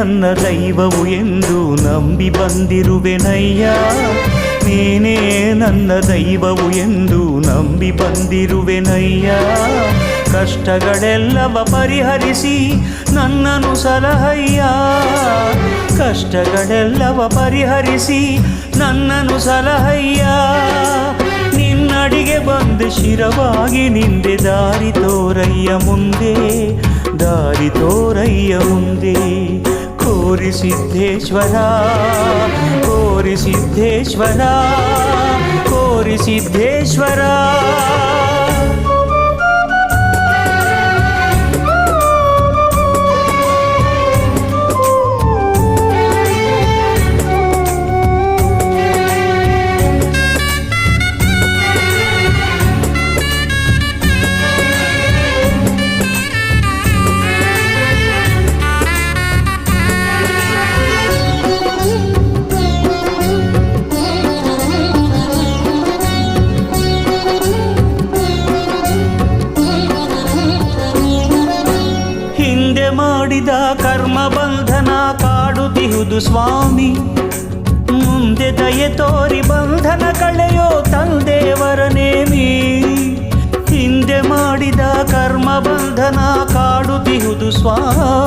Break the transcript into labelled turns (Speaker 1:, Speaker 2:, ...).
Speaker 1: ನನ್ನ ದೈವವು ಎಂದು ನಂಬಿ ಬಂದಿರುವೆನಯ್ಯ. ನೀನೇ ನನ್ನ ದೈವವು ಎಂದು ನಂಬಿ ಬಂದಿರುವೆನಯ್ಯ. ಕಷ್ಟಗಳೆಲ್ಲವ ಪರಿಹರಿಸಿ ನನ್ನನ್ನು ಸಲಹಯ್ಯ. ಕಷ್ಟಗಳೆಲ್ಲವ ಪರಿಹರಿಸಿ ನನ್ನನ್ನು ಸಲಹಯ್ಯ. ನಿನ್ನಡಿಗೆ ಬಂದು ಶಿರವಾಗಿ ನಿಂದೆ ದಾರಿ ತೋರಯ್ಯ ಮುಂದೆ, ದಾರಿ ತೋರಯ್ಯ ಮುಂದೆ. ಕೋರಿ ಸಿದ್ದೇಶ್ವರ, ಕೋರಿ ಸಿದ್ದೇಶ್ವರ, ಕೋರಿ ಸಿದ್ದೇಶ್ವರ. ಮಾಡಿದ ಕರ್ಮ ಬಂಧನ ಕಾಡುತ್ತಿಹುದು ಸ್ವಾಮಿ. ಮುಂದೆ ದಯೆ ತೋರಿ ಬಂಧನ ಕಳೆಯೋ ತಂದೇವರ ನೇಮಿ. ಹಿಂದೆ ಮಾಡಿದ ಕರ್ಮ ಬಂಧನ ಕಾಡುತ್ತಿಹುದು ಸ್ವಾಮಿ.